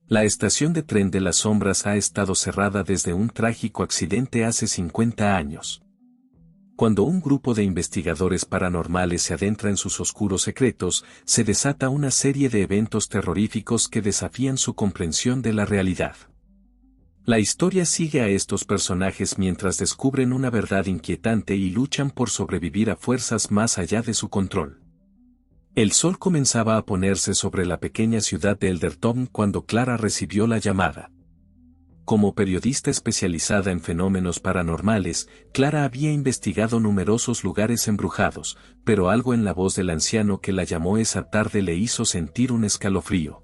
La estación de tren de las sombras ha estado cerrada desde un trágico accidente hace 50 años. Cuando un grupo de investigadores paranormales se adentra en sus oscuros secretos, se desata una serie de eventos terroríficos que desafían su comprensión de la realidad. La historia sigue a estos personajes mientras descubren una verdad inquietante y luchan por sobrevivir a fuerzas más allá de su control. El sol comenzaba a ponerse sobre la pequeña ciudad de Eldertown cuando Clara recibió la llamada. Como periodista especializada en fenómenos paranormales, Clara había investigado numerosos lugares embrujados, pero algo en la voz del anciano que la llamó esa tarde le hizo sentir un escalofrío.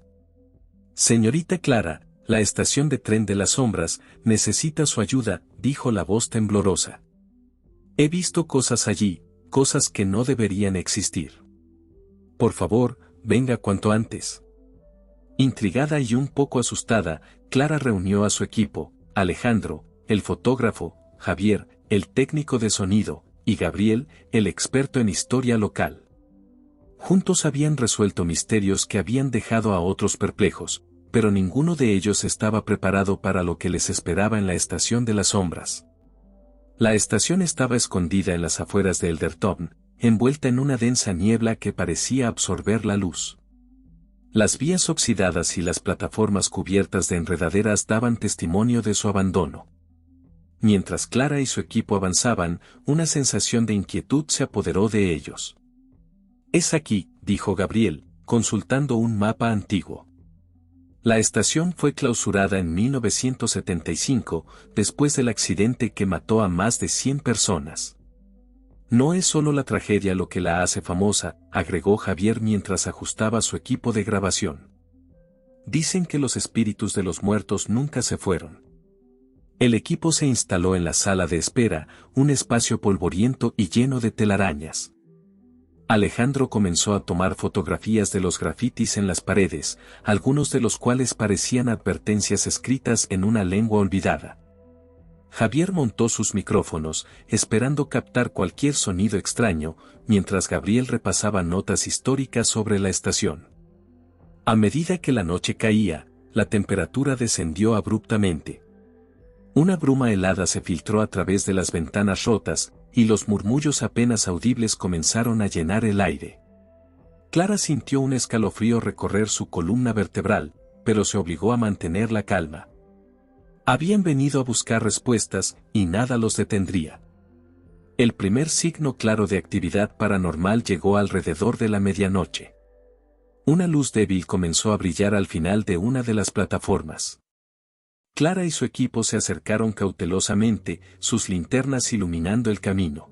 «Señorita Clara, la estación de tren de las sombras necesita su ayuda», dijo la voz temblorosa. «He visto cosas allí, cosas que no deberían existir. Por favor, venga cuanto antes». Intrigada y un poco asustada, Clara reunió a su equipo: Alejandro, el fotógrafo, Javier, el técnico de sonido, y Gabriel, el experto en historia local. Juntos habían resuelto misterios que habían dejado a otros perplejos, pero ninguno de ellos estaba preparado para lo que les esperaba en la estación de las sombras. La estación estaba escondida en las afueras de Eldertown, envuelta en una densa niebla que parecía absorber la luz. Las vías oxidadas y las plataformas cubiertas de enredaderas daban testimonio de su abandono. Mientras Clara y su equipo avanzaban, una sensación de inquietud se apoderó de ellos. «Es aquí», dijo Gabriel, consultando un mapa antiguo. La estación fue clausurada en 1975, después del accidente que mató a más de 100 personas. «No es solo la tragedia lo que la hace famosa», agregó Javier mientras ajustaba su equipo de grabación. «Dicen que los espíritus de los muertos nunca se fueron». El equipo se instaló en la sala de espera, un espacio polvoriento y lleno de telarañas. Alejandro comenzó a tomar fotografías de los grafitis en las paredes, algunos de los cuales parecían advertencias escritas en una lengua olvidada. Javier montó sus micrófonos, esperando captar cualquier sonido extraño, mientras Gabriel repasaba notas históricas sobre la estación. A medida que la noche caía, la temperatura descendió abruptamente. Una bruma helada se filtró a través de las ventanas rotas, y los murmullos apenas audibles comenzaron a llenar el aire. Clara sintió un escalofrío recorrer su columna vertebral, pero se obligó a mantener la calma. Habían venido a buscar respuestas, y nada los detendría. El primer signo claro de actividad paranormal llegó alrededor de la medianoche. Una luz débil comenzó a brillar al final de una de las plataformas. Clara y su equipo se acercaron cautelosamente, sus linternas iluminando el camino.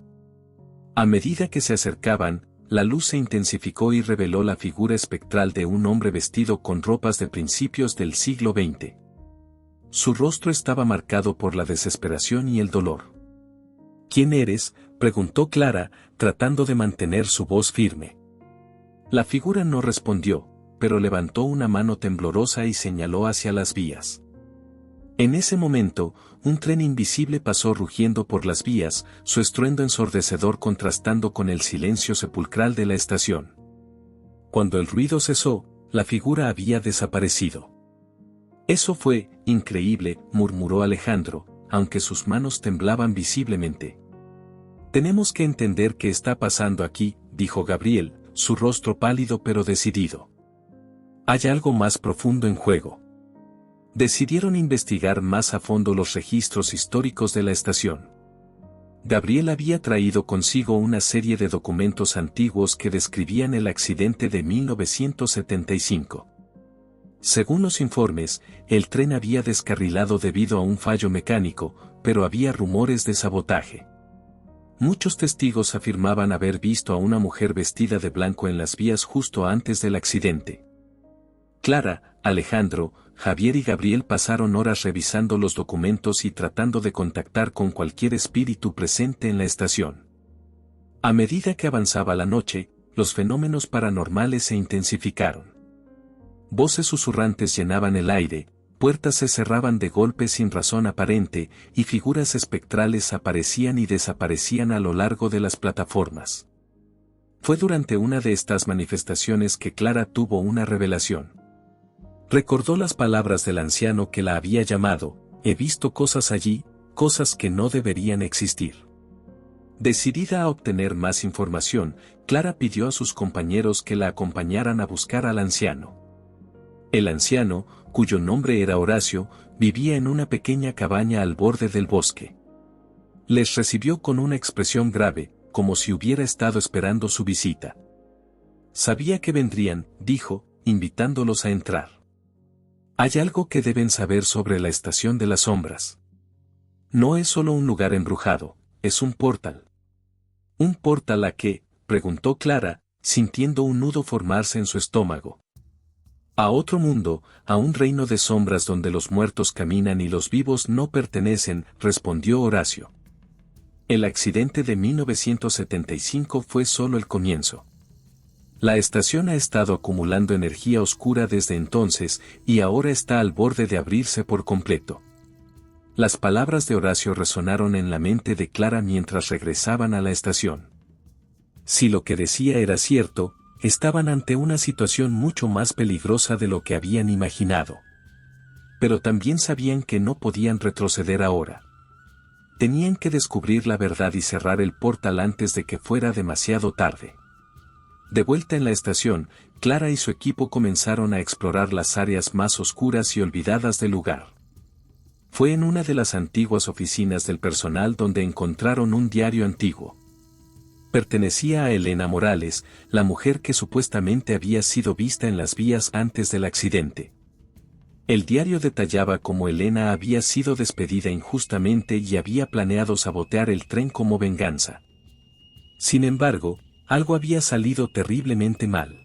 A medida que se acercaban, la luz se intensificó y reveló la figura espectral de un hombre vestido con ropas de principios del siglo XX. Su rostro estaba marcado por la desesperación y el dolor. «¿Quién eres?», preguntó Clara, tratando de mantener su voz firme. La figura no respondió, pero levantó una mano temblorosa y señaló hacia las vías. En ese momento, un tren invisible pasó rugiendo por las vías, su estruendo ensordecedor contrastando con el silencio sepulcral de la estación. Cuando el ruido cesó, la figura había desaparecido. «Eso fue increíble», murmuró Alejandro, aunque sus manos temblaban visiblemente. «Tenemos que entender qué está pasando aquí», dijo Gabriel, su rostro pálido pero decidido. «Hay algo más profundo en juego». Decidieron investigar más a fondo los registros históricos de la estación. Gabriel había traído consigo una serie de documentos antiguos que describían el accidente de 1975. Según los informes, el tren había descarrilado debido a un fallo mecánico, pero había rumores de sabotaje. Muchos testigos afirmaban haber visto a una mujer vestida de blanco en las vías justo antes del accidente. Clara, Alejandro, Javier y Gabriel pasaron horas revisando los documentos y tratando de contactar con cualquier espíritu presente en la estación. A medida que avanzaba la noche, los fenómenos paranormales se intensificaron. Voces susurrantes llenaban el aire, puertas se cerraban de golpe sin razón aparente, y figuras espectrales aparecían y desaparecían a lo largo de las plataformas. Fue durante una de estas manifestaciones que Clara tuvo una revelación. Recordó las palabras del anciano que la había llamado: he visto cosas allí, cosas que no deberían existir. Decidida a obtener más información, Clara pidió a sus compañeros que la acompañaran a buscar al anciano. El anciano, cuyo nombre era Horacio, vivía en una pequeña cabaña al borde del bosque. Les recibió con una expresión grave, como si hubiera estado esperando su visita. Sabía que vendrían, dijo, invitándolos a entrar. Hay algo que deben saber sobre la Estación de las Sombras. No es solo un lugar embrujado, es un portal. ¿Un portal a qué?, preguntó Clara, sintiendo un nudo formarse en su estómago. A otro mundo, a un reino de sombras donde los muertos caminan y los vivos no pertenecen, respondió Horacio. El accidente de 1975 fue solo el comienzo. La estación ha estado acumulando energía oscura desde entonces y ahora está al borde de abrirse por completo. Las palabras de Horacio resonaron en la mente de Clara mientras regresaban a la estación. Si lo que decía era cierto, estaban ante una situación mucho más peligrosa de lo que habían imaginado. Pero también sabían que no podían retroceder ahora. Tenían que descubrir la verdad y cerrar el portal antes de que fuera demasiado tarde. De vuelta en la estación, Clara y su equipo comenzaron a explorar las áreas más oscuras y olvidadas del lugar. Fue en una de las antiguas oficinas del personal donde encontraron un diario antiguo. Pertenecía a Elena Morales, la mujer que supuestamente había sido vista en las vías antes del accidente. El diario detallaba cómo Elena había sido despedida injustamente y había planeado sabotear el tren como venganza. Sin embargo, algo había salido terriblemente mal.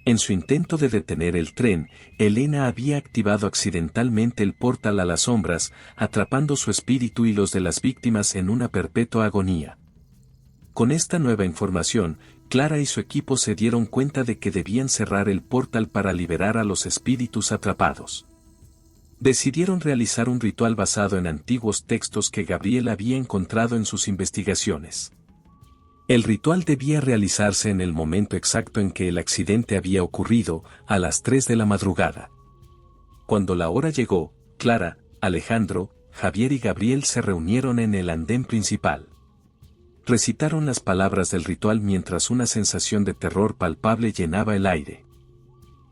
En su intento de detener el tren, Elena había activado accidentalmente el portal a las sombras, atrapando su espíritu y los de las víctimas en una perpetua agonía. Con esta nueva información, Clara y su equipo se dieron cuenta de que debían cerrar el portal para liberar a los espíritus atrapados. Decidieron realizar un ritual basado en antiguos textos que Gabriel había encontrado en sus investigaciones. El ritual debía realizarse en el momento exacto en que el accidente había ocurrido, a las 3 de la madrugada. Cuando la hora llegó, Clara, Alejandro, Javier y Gabriel se reunieron en el andén principal. Recitaron las palabras del ritual mientras una sensación de terror palpable llenaba el aire.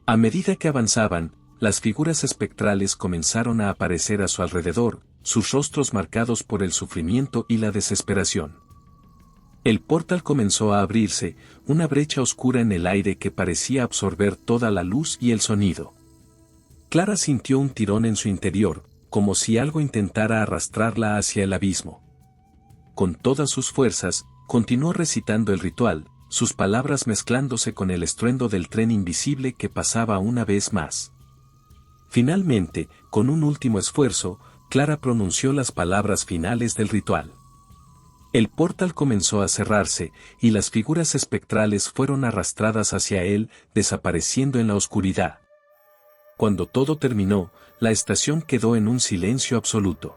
A medida que avanzaban, las figuras espectrales comenzaron a aparecer a su alrededor, sus rostros marcados por el sufrimiento y la desesperación. El portal comenzó a abrirse, una brecha oscura en el aire que parecía absorber toda la luz y el sonido. Clara sintió un tirón en su interior, como si algo intentara arrastrarla hacia el abismo. Con todas sus fuerzas, continuó recitando el ritual, sus palabras mezclándose con el estruendo del tren invisible que pasaba una vez más. Finalmente, con un último esfuerzo, Clara pronunció las palabras finales del ritual. El portal comenzó a cerrarse, y las figuras espectrales fueron arrastradas hacia él, desapareciendo en la oscuridad. Cuando todo terminó, la estación quedó en un silencio absoluto.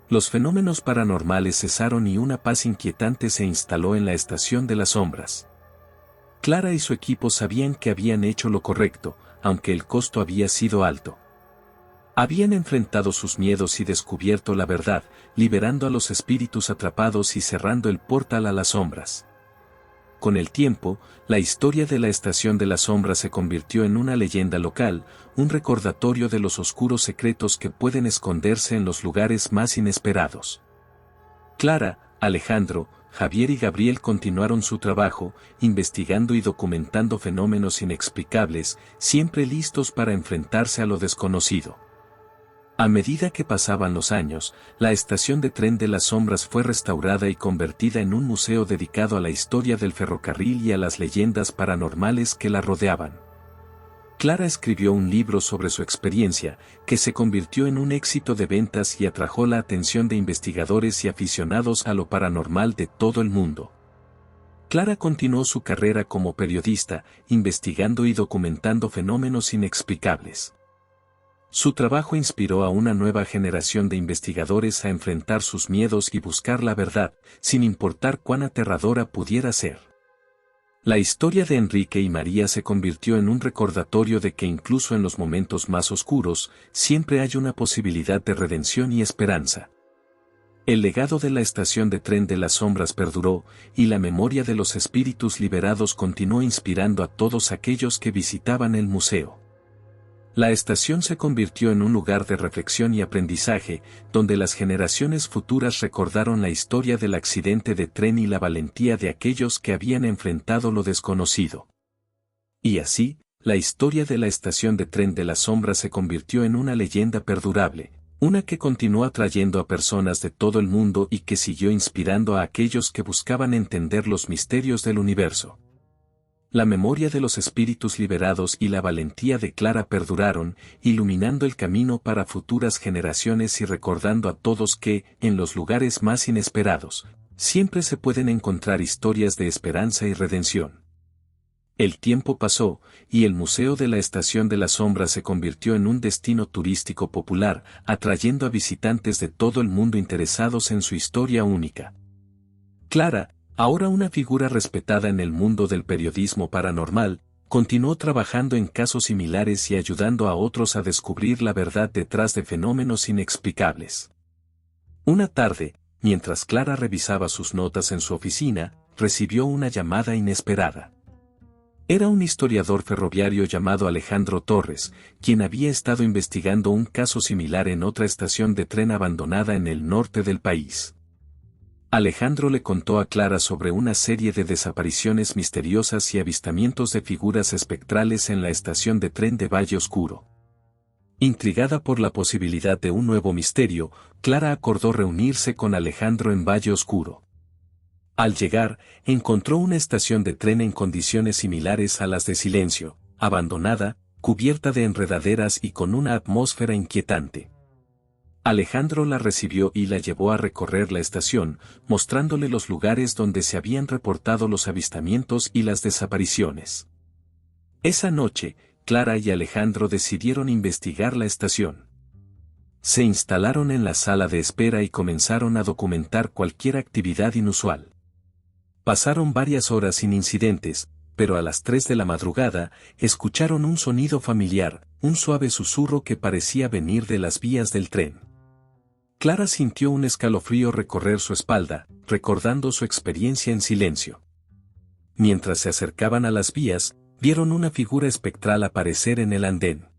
Los fenómenos paranormales cesaron y una paz inquietante se instaló en la Estación de las Sombras. Clara y su equipo sabían que habían hecho lo correcto, aunque el costo había sido alto. Habían enfrentado sus miedos y descubierto la verdad, liberando a los espíritus atrapados y cerrando el portal a las sombras. Con el tiempo, la historia de la Estación de las Sombras se convirtió en una leyenda local, un recordatorio de los oscuros secretos que pueden esconderse en los lugares más inesperados. Clara, Alejandro, Javier y Gabriel continuaron su trabajo, investigando y documentando fenómenos inexplicables, siempre listos para enfrentarse a lo desconocido. A medida que pasaban los años, la estación de tren de las sombras fue restaurada y convertida en un museo dedicado a la historia del ferrocarril y a las leyendas paranormales que la rodeaban. Clara escribió un libro sobre su experiencia, que se convirtió en un éxito de ventas y atrajo la atención de investigadores y aficionados a lo paranormal de todo el mundo. Clara continuó su carrera como periodista, investigando y documentando fenómenos inexplicables. Su trabajo inspiró a una nueva generación de investigadores a enfrentar sus miedos y buscar la verdad, sin importar cuán aterradora pudiera ser. La historia de Enrique y María se convirtió en un recordatorio de que incluso en los momentos más oscuros, siempre hay una posibilidad de redención y esperanza. El legado de la estación de tren de las sombras perduró, y la memoria de los espíritus liberados continuó inspirando a todos aquellos que visitaban el museo. La estación se convirtió en un lugar de reflexión y aprendizaje, donde las generaciones futuras recordaron la historia del accidente de tren y la valentía de aquellos que habían enfrentado lo desconocido. Y así, la historia de la estación de tren de las sombras se convirtió en una leyenda perdurable, una que continuó atrayendo a personas de todo el mundo y que siguió inspirando a aquellos que buscaban entender los misterios del universo. La memoria de los espíritus liberados y la valentía de Clara perduraron, iluminando el camino para futuras generaciones y recordando a todos que, en los lugares más inesperados, siempre se pueden encontrar historias de esperanza y redención. El tiempo pasó, y el Museo de la Estación de la Sombra se convirtió en un destino turístico popular, atrayendo a visitantes de todo el mundo interesados en su historia única. Clara, ahora una figura respetada en el mundo del periodismo paranormal, continuó trabajando en casos similares y ayudando a otros a descubrir la verdad detrás de fenómenos inexplicables. Una tarde, mientras Clara revisaba sus notas en su oficina, recibió una llamada inesperada. Era un historiador ferroviario llamado Alejandro Torres, quien había estado investigando un caso similar en otra estación de tren abandonada en el norte del país. Alejandro le contó a Clara sobre una serie de desapariciones misteriosas y avistamientos de figuras espectrales en la estación de tren de Valle Oscuro. Intrigada por la posibilidad de un nuevo misterio, Clara acordó reunirse con Alejandro en Valle Oscuro. Al llegar, encontró una estación de tren en condiciones similares a las de silencio, abandonada, cubierta de enredaderas y con una atmósfera inquietante. Alejandro la recibió y la llevó a recorrer la estación, mostrándole los lugares donde se habían reportado los avistamientos y las desapariciones. Esa noche, Clara y Alejandro decidieron investigar la estación. Se instalaron en la sala de espera y comenzaron a documentar cualquier actividad inusual. Pasaron varias horas sin incidentes, pero a las 3 de la madrugada, escucharon un sonido familiar, un suave susurro que parecía venir de las vías del tren. Clara sintió un escalofrío recorrer su espalda, recordando su experiencia en silencio. Mientras se acercaban a las vías, vieron una figura espectral aparecer en el andén.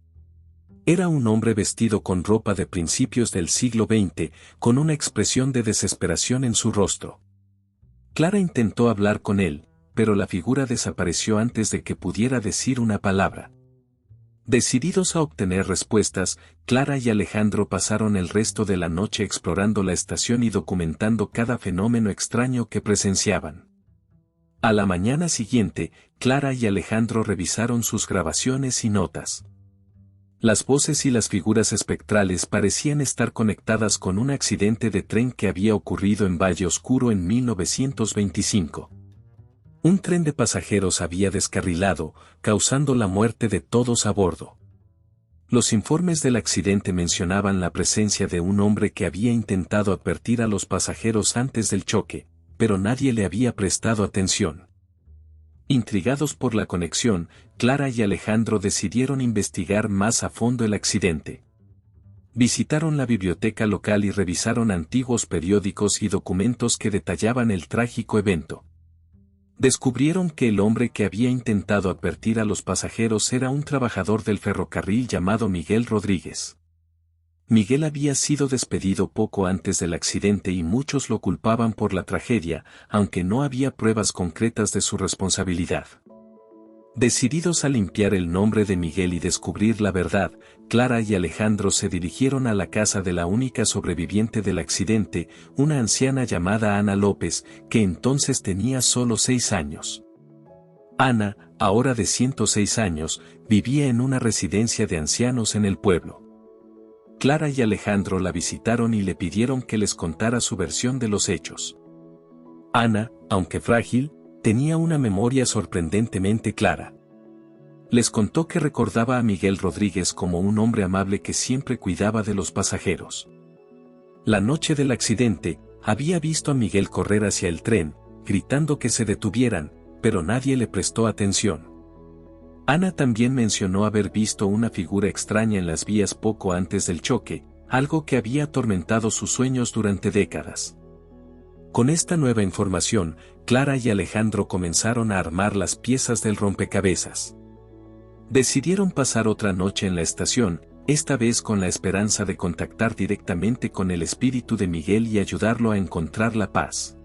Era un hombre vestido con ropa de principios del siglo XX, con una expresión de desesperación en su rostro. Clara intentó hablar con él, pero la figura desapareció antes de que pudiera decir una palabra. Decididos a obtener respuestas, Clara y Alejandro pasaron el resto de la noche explorando la estación y documentando cada fenómeno extraño que presenciaban. A la mañana siguiente, Clara y Alejandro revisaron sus grabaciones y notas. Las voces y las figuras espectrales parecían estar conectadas con un accidente de tren que había ocurrido en Valle Oscuro en 1925. Un tren de pasajeros había descarrilado, causando la muerte de todos a bordo. Los informes del accidente mencionaban la presencia de un hombre que había intentado advertir a los pasajeros antes del choque, pero nadie le había prestado atención. Intrigados por la conexión, Clara y Alejandro decidieron investigar más a fondo el accidente. Visitaron la biblioteca local y revisaron antiguos periódicos y documentos que detallaban el trágico evento. Descubrieron que el hombre que había intentado advertir a los pasajeros era un trabajador del ferrocarril llamado Miguel Rodríguez. Miguel había sido despedido poco antes del accidente y muchos lo culpaban por la tragedia, aunque no había pruebas concretas de su responsabilidad. Decididos a limpiar el nombre de Miguel y descubrir la verdad, Clara y Alejandro se dirigieron a la casa de la única sobreviviente del accidente, una anciana llamada Ana López, que entonces tenía solo 6 años. Ana, ahora de 106 años, vivía en una residencia de ancianos en el pueblo. Clara y Alejandro la visitaron y le pidieron que les contara su versión de los hechos. Ana, aunque frágil, tenía una memoria sorprendentemente clara. Les contó que recordaba a Miguel Rodríguez como un hombre amable que siempre cuidaba de los pasajeros. La noche del accidente, había visto a Miguel correr hacia el tren, gritando que se detuvieran, pero nadie le prestó atención. Ana también mencionó haber visto una figura extraña en las vías poco antes del choque, algo que había atormentado sus sueños durante décadas. Con esta nueva información, Clara y Alejandro comenzaron a armar las piezas del rompecabezas. Decidieron pasar otra noche en la estación, esta vez con la esperanza de contactar directamente con el espíritu de Miguel y ayudarlo a encontrar la paz.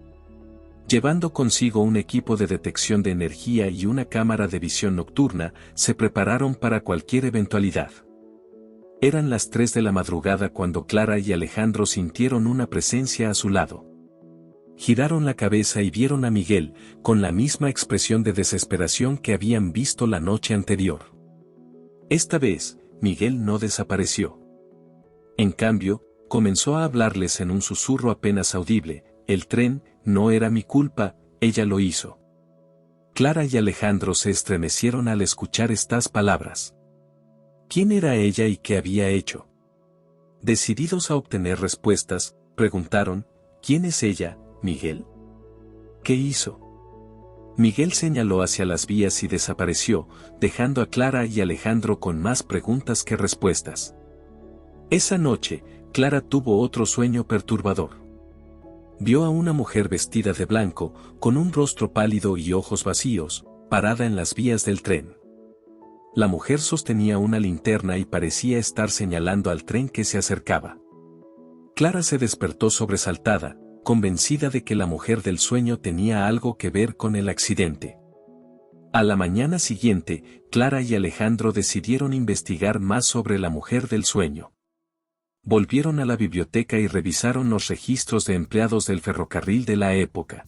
Llevando consigo un equipo de detección de energía y una cámara de visión nocturna, se prepararon para cualquier eventualidad. Eran las 3 de la madrugada cuando Clara y Alejandro sintieron una presencia a su lado. Giraron la cabeza y vieron a Miguel, con la misma expresión de desesperación que habían visto la noche anterior. Esta vez, Miguel no desapareció. En cambio, comenzó a hablarles en un susurro apenas audible: el tren, no era mi culpa, ella lo hizo. Clara y Alejandro se estremecieron al escuchar estas palabras. ¿Quién era ella y qué había hecho? Decididos a obtener respuestas, preguntaron: ¿quién es ella, Miguel? ¿Qué hizo? Miguel señaló hacia las vías y desapareció, dejando a Clara y Alejandro con más preguntas que respuestas. Esa noche, Clara tuvo otro sueño perturbador. Vio a una mujer vestida de blanco, con un rostro pálido y ojos vacíos, parada en las vías del tren. La mujer sostenía una linterna y parecía estar señalando al tren que se acercaba. Clara se despertó sobresaltada, convencida de que la mujer del sueño tenía algo que ver con el accidente. A la mañana siguiente, Clara y Alejandro decidieron investigar más sobre la mujer del sueño. Volvieron a la biblioteca y revisaron los registros de empleados del ferrocarril de la época.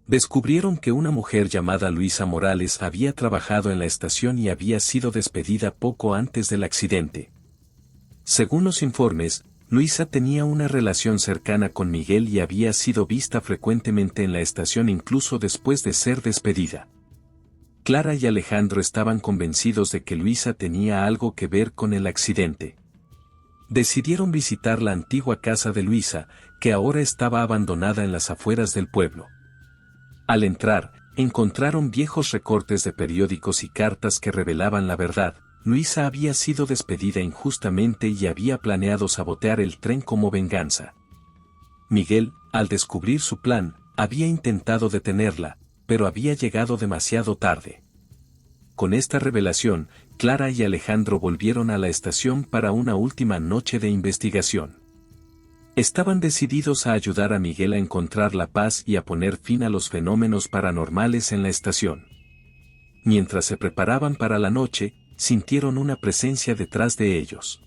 Descubrieron que una mujer llamada Luisa Morales había trabajado en la estación y había sido despedida poco antes del accidente. Según los informes, Luisa tenía una relación cercana con Miguel y había sido vista frecuentemente en la estación incluso después de ser despedida. Clara y Alejandro estaban convencidos de que Luisa tenía algo que ver con el accidente. Decidieron visitar la antigua casa de Luisa, que ahora estaba abandonada en las afueras del pueblo. Al entrar, encontraron viejos recortes de periódicos y cartas que revelaban la verdad: Luisa había sido despedida injustamente y había planeado sabotear el tren como venganza. Miguel, al descubrir su plan, había intentado detenerla, pero había llegado demasiado tarde. Con esta revelación, Clara y Alejandro volvieron a la estación para una última noche de investigación. Estaban decididos a ayudar a Miguel a encontrar la paz y a poner fin a los fenómenos paranormales en la estación. Mientras se preparaban para la noche, sintieron una presencia detrás de ellos.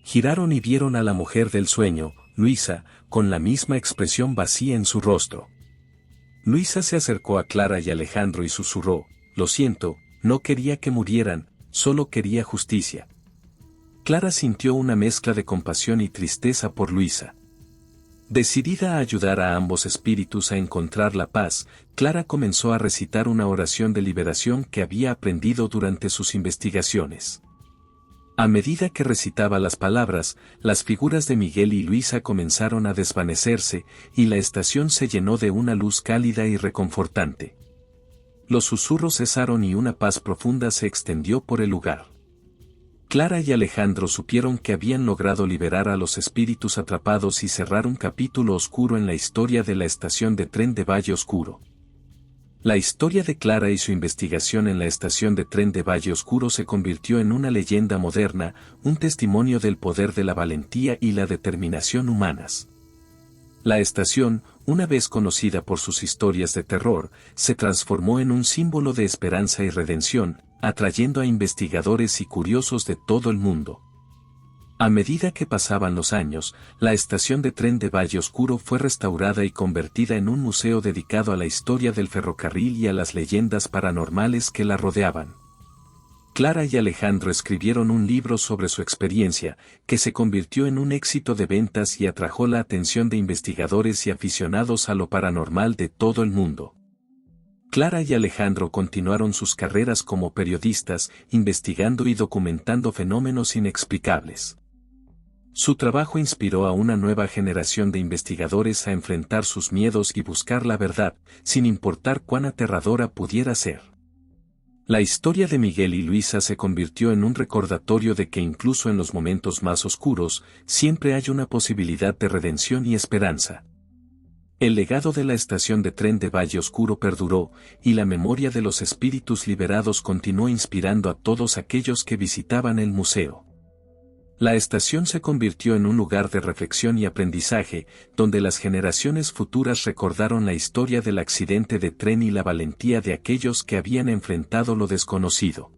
Giraron y vieron a la mujer del sueño, Luisa, con la misma expresión vacía en su rostro. Luisa se acercó a Clara y Alejandro y susurró: lo siento, no quería que murieran, solo quería justicia. Clara sintió una mezcla de compasión y tristeza por Luisa. Decidida a ayudar a ambos espíritus a encontrar la paz, Clara comenzó a recitar una oración de liberación que había aprendido durante sus investigaciones. A medida que recitaba las palabras, las figuras de Miguel y Luisa comenzaron a desvanecerse, y la estación se llenó de una luz cálida y reconfortante. Los susurros cesaron y una paz profunda se extendió por el lugar. Clara y Alejandro supieron que habían logrado liberar a los espíritus atrapados y cerrar un capítulo oscuro en la historia de la estación de tren de Valle Oscuro. La historia de Clara y su investigación en la estación de tren de Valle Oscuro se convirtió en una leyenda moderna, un testimonio del poder de la valentía y la determinación humanas. La estación, una vez conocida por sus historias de terror, se transformó en un símbolo de esperanza y redención, atrayendo a investigadores y curiosos de todo el mundo. A medida que pasaban los años, la estación de tren de Valle Oscuro fue restaurada y convertida en un museo dedicado a la historia del ferrocarril y a las leyendas paranormales que la rodeaban. Clara y Alejandro escribieron un libro sobre su experiencia, que se convirtió en un éxito de ventas y atrajo la atención de investigadores y aficionados a lo paranormal de todo el mundo. Clara y Alejandro continuaron sus carreras como periodistas, investigando y documentando fenómenos inexplicables. Su trabajo inspiró a una nueva generación de investigadores a enfrentar sus miedos y buscar la verdad, sin importar cuán aterradora pudiera ser. La historia de Miguel y Luisa se convirtió en un recordatorio de que incluso en los momentos más oscuros, siempre hay una posibilidad de redención y esperanza. El legado de la estación de tren de Valle Oscuro perduró, y la memoria de los espíritus liberados continuó inspirando a todos aquellos que visitaban el museo. La estación se convirtió en un lugar de reflexión y aprendizaje, donde las generaciones futuras recordaron la historia del accidente de tren y la valentía de aquellos que habían enfrentado lo desconocido.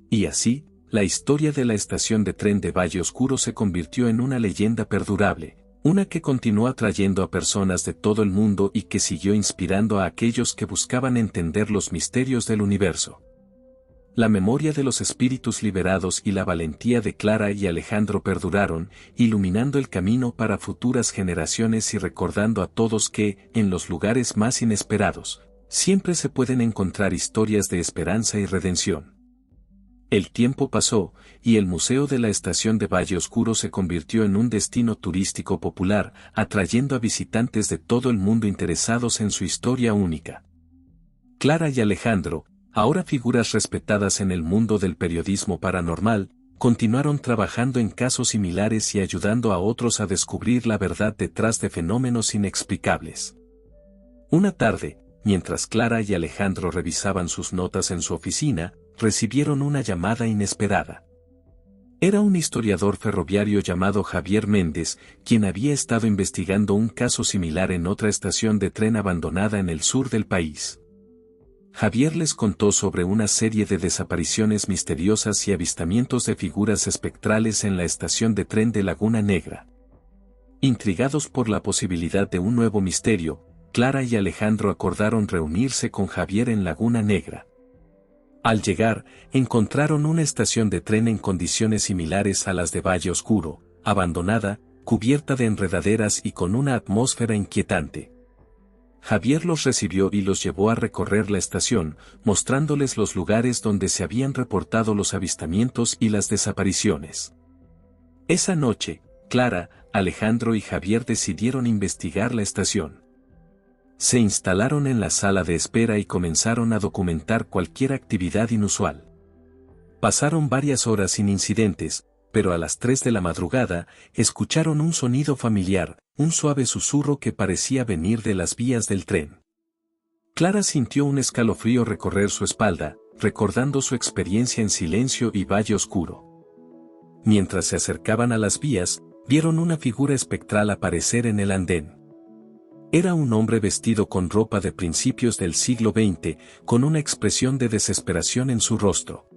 Y así, la historia de la estación de tren de Valle Oscuro se convirtió en una leyenda perdurable, una que continuó atrayendo a personas de todo el mundo y que siguió inspirando a aquellos que buscaban entender los misterios del universo. La memoria de los espíritus liberados y la valentía de Clara y Alejandro perduraron, iluminando el camino para futuras generaciones y recordando a todos que, en los lugares más inesperados, siempre se pueden encontrar historias de esperanza y redención. El tiempo pasó, y el Museo de la Estación de Valle Oscuro se convirtió en un destino turístico popular, atrayendo a visitantes de todo el mundo interesados en su historia única. Clara y Alejandro, ahora figuras respetadas en el mundo del periodismo paranormal, continuaron trabajando en casos similares y ayudando a otros a descubrir la verdad detrás de fenómenos inexplicables. Una tarde, mientras Clara y Alejandro revisaban sus notas en su oficina, recibieron una llamada inesperada. Era un historiador ferroviario llamado Javier Méndez, quien había estado investigando un caso similar en otra estación de tren abandonada en el sur del país. Javier les contó sobre una serie de desapariciones misteriosas y avistamientos de figuras espectrales en la estación de tren de Laguna Negra. Intrigados por la posibilidad de un nuevo misterio, Clara y Alejandro acordaron reunirse con Javier en Laguna Negra. Al llegar, encontraron una estación de tren en condiciones similares a las de Valle Oscuro, abandonada, cubierta de enredaderas y con una atmósfera inquietante. Javier los recibió y los llevó a recorrer la estación, mostrándoles los lugares donde se habían reportado los avistamientos y las desapariciones. Esa noche, Clara, Alejandro y Javier decidieron investigar la estación. Se instalaron en la sala de espera y comenzaron a documentar cualquier actividad inusual. Pasaron varias horas sin incidentes, pero a las 3 de la madrugada, escucharon un sonido familiar, un suave susurro que parecía venir de las vías del tren. Clara sintió un escalofrío recorrer su espalda, recordando su experiencia en Silencio y Valle Oscuro. Mientras se acercaban a las vías, vieron una figura espectral aparecer en el andén. Era un hombre vestido con ropa de principios del siglo XX, con una expresión de desesperación en su rostro.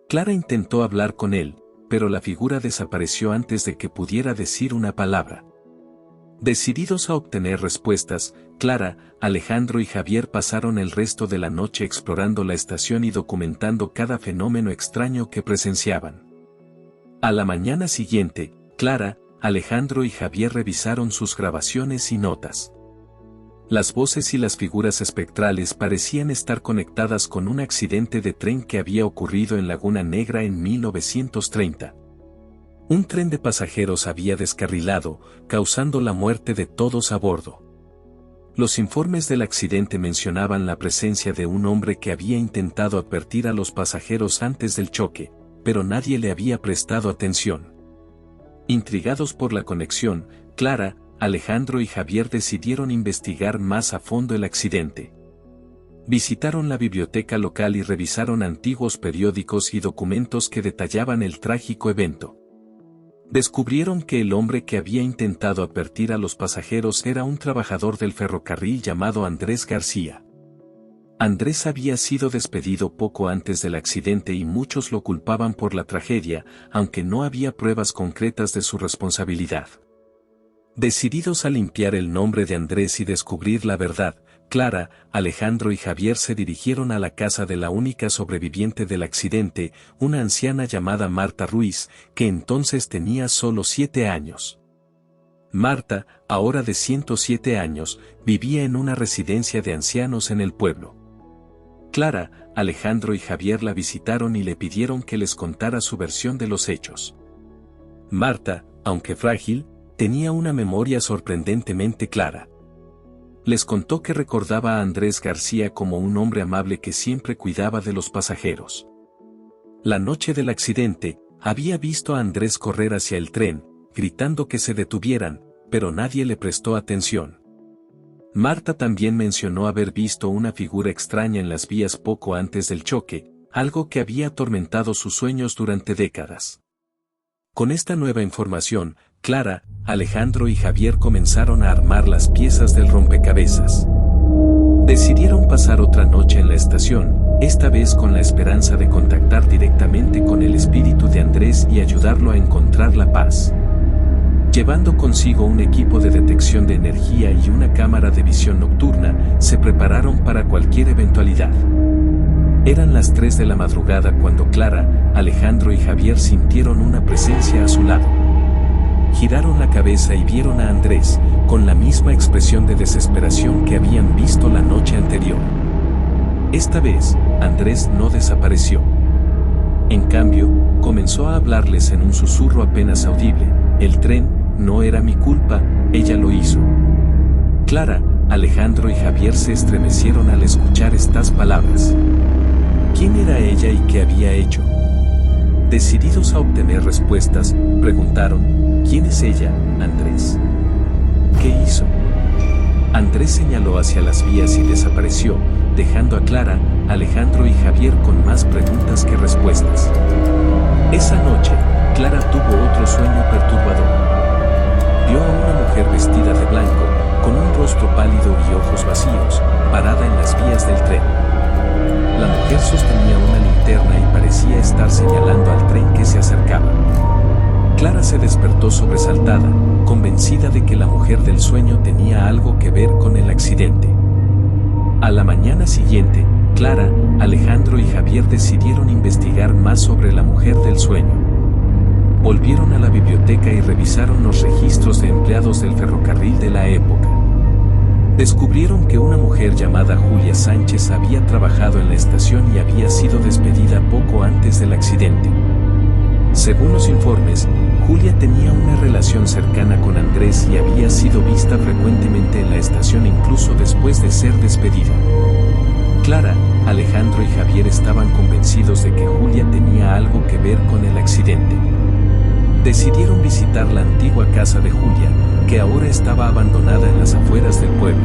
Clara intentó hablar con él, pero la figura desapareció antes de que pudiera decir una palabra. Decididos a obtener respuestas, Clara, Alejandro y Javier pasaron el resto de la noche explorando la estación y documentando cada fenómeno extraño que presenciaban. A la mañana siguiente, Clara, Alejandro y Javier revisaron sus grabaciones y notas. Las voces y las figuras espectrales parecían estar conectadas con un accidente de tren que había ocurrido en Laguna Negra en 1930. Un tren de pasajeros había descarrilado, causando la muerte de todos a bordo. Los informes del accidente mencionaban la presencia de un hombre que había intentado advertir a los pasajeros antes del choque, pero nadie le había prestado atención. Intrigados por la conexión, Clara, Alejandro y Javier decidieron investigar más a fondo el accidente. Visitaron la biblioteca local y revisaron antiguos periódicos y documentos que detallaban el trágico evento. Descubrieron que el hombre que había intentado advertir a los pasajeros era un trabajador del ferrocarril llamado Andrés García. Andrés había sido despedido poco antes del accidente y muchos lo culpaban por la tragedia, aunque no había pruebas concretas de su responsabilidad. Decididos a limpiar el nombre de Andrés y descubrir la verdad, Clara, Alejandro y Javier se dirigieron a la casa de la única sobreviviente del accidente, una anciana llamada Marta Ruiz, que entonces tenía solo 7 años. Marta, ahora de 107 años, vivía en una residencia de ancianos en el pueblo. Clara, Alejandro y Javier la visitaron y le pidieron que les contara su versión de los hechos. Marta, aunque frágil, tenía una memoria sorprendentemente clara. Les contó que recordaba a Andrés García como un hombre amable que siempre cuidaba de los pasajeros. La noche del accidente, había visto a Andrés correr hacia el tren, gritando que se detuvieran, pero nadie le prestó atención. Marta también mencionó haber visto una figura extraña en las vías poco antes del choque, algo que había atormentado sus sueños durante décadas. Con esta nueva información, Clara, Alejandro y Javier comenzaron a armar las piezas del rompecabezas. Decidieron pasar otra noche en la estación, esta vez con la esperanza de contactar directamente con el espíritu de Andrés y ayudarlo a encontrar la paz. Llevando consigo un equipo de detección de energía y una cámara de visión nocturna, se prepararon para cualquier eventualidad. Eran las 3 de la madrugada cuando Clara, Alejandro y Javier sintieron una presencia a su lado. Giraron la cabeza y vieron a Andrés, con la misma expresión de desesperación que habían visto la noche anterior. Esta vez, Andrés no desapareció. En cambio, comenzó a hablarles en un susurro apenas audible: el tren, no era mi culpa, ella lo hizo. Clara, Alejandro y Javier se estremecieron al escuchar estas palabras. ¿Quién era ella y qué había hecho? Decididos a obtener respuestas, preguntaron: ¿quién es ella, Andrés? ¿Qué hizo? Andrés señaló hacia las vías y desapareció, dejando a Clara, Alejandro y Javier con más preguntas que respuestas. Esa noche, Clara tuvo otro sueño perturbador. Vio a una mujer vestida de blanco, con un rostro pálido y ojos vacíos, parada en las vías del tren. La mujer sostenía una linterna y parecía estar señalando al tren que se acercaba. Clara se despertó sobresaltada, convencida de que la mujer del sueño tenía algo que ver con el accidente. A la mañana siguiente, Clara, Alejandro y Javier decidieron investigar más sobre la mujer del sueño. Volvieron a la biblioteca y revisaron los registros de empleados del ferrocarril de la época. Descubrieron que una mujer llamada Julia Sánchez había trabajado en la estación y había sido despedida poco antes del accidente. Según los informes, Julia tenía una relación cercana con Andrés y había sido vista frecuentemente en la estación incluso después de ser despedida. Clara, Alejandro y Javier estaban convencidos de que Julia tenía algo que ver con el accidente. Decidieron visitar la antigua casa de Julia, que ahora estaba abandonada en las afueras del pueblo.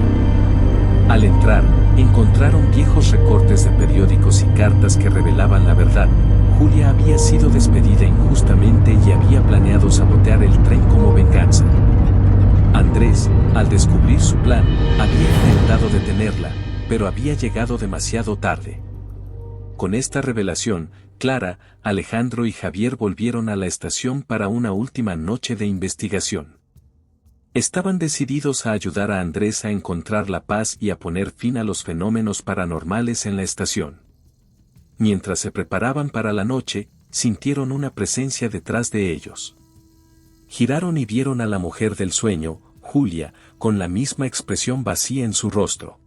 Al entrar, encontraron viejos recortes de periódicos y cartas que revelaban la verdad. Julia había sido despedida injustamente y había planeado sabotear el tren como venganza. Andrés, al descubrir su plan, había intentado detenerla, pero había llegado demasiado tarde. Con esta revelación, Clara, Alejandro y Javier volvieron a la estación para una última noche de investigación. Estaban decididos a ayudar a Andrés a encontrar la paz y a poner fin a los fenómenos paranormales en la estación. Mientras se preparaban para la noche, sintieron una presencia detrás de ellos. Giraron y vieron a la mujer del sueño, Julia, con la misma expresión vacía en su rostro.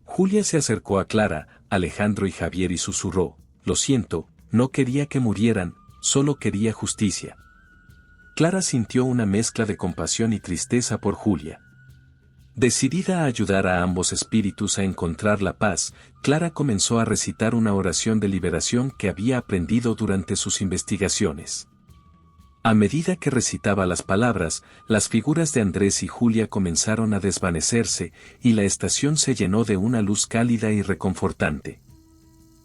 Julia se acercó a Clara, Alejandro y Javier y susurró: lo siento, no quería que murieran, solo quería justicia. Clara sintió una mezcla de compasión y tristeza por Julia. Decidida a ayudar a ambos espíritus a encontrar la paz, Clara comenzó a recitar una oración de liberación que había aprendido durante sus investigaciones. A medida que recitaba las palabras, las figuras de Andrés y Julia comenzaron a desvanecerse, y la estación se llenó de una luz cálida y reconfortante.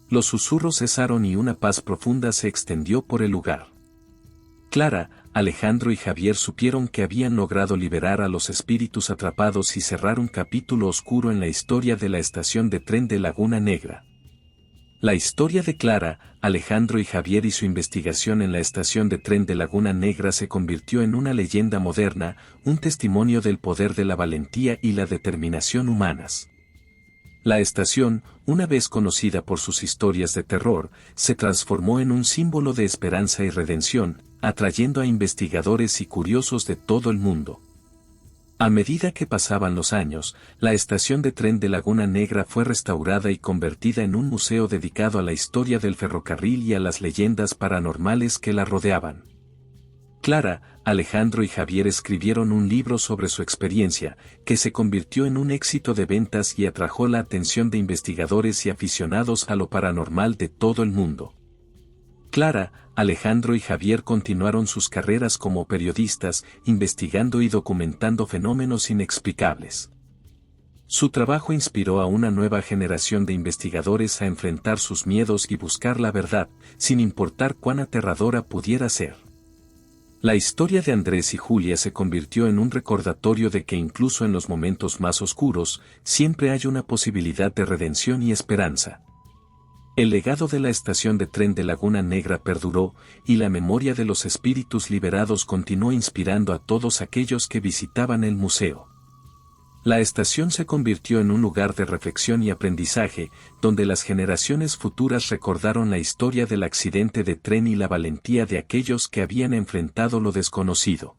Los susurros cesaron y una paz profunda se extendió por el lugar. Clara, Alejandro y Javier supieron que habían logrado liberar a los espíritus atrapados y cerrar un capítulo oscuro en la historia de la estación de tren de Laguna Negra. La historia de Clara, Alejandro y Javier y su investigación en la estación de tren de Laguna Negra se convirtió en una leyenda moderna, un testimonio del poder de la valentía y la determinación humanas. La estación, una vez conocida por sus historias de terror, se transformó en un símbolo de esperanza y redención, atrayendo a investigadores y curiosos de todo el mundo. A medida que pasaban los años, la estación de tren de Laguna Negra fue restaurada y convertida en un museo dedicado a la historia del ferrocarril y a las leyendas paranormales que la rodeaban. Clara, Alejandro y Javier escribieron un libro sobre su experiencia, que se convirtió en un éxito de ventas y atrajo la atención de investigadores y aficionados a lo paranormal de todo el mundo. Clara, Alejandro y Javier continuaron sus carreras como periodistas, investigando y documentando fenómenos inexplicables. Su trabajo inspiró a una nueva generación de investigadores a enfrentar sus miedos y buscar la verdad, sin importar cuán aterradora pudiera ser. La historia de Andrés y Julia se convirtió en un recordatorio de que incluso en los momentos más oscuros, siempre hay una posibilidad de redención y esperanza. El legado de la estación de tren de Laguna Negra perduró, y la memoria de los espíritus liberados continuó inspirando a todos aquellos que visitaban el museo. La estación se convirtió en un lugar de reflexión y aprendizaje, donde las generaciones futuras recordaron la historia del accidente de tren y la valentía de aquellos que habían enfrentado lo desconocido.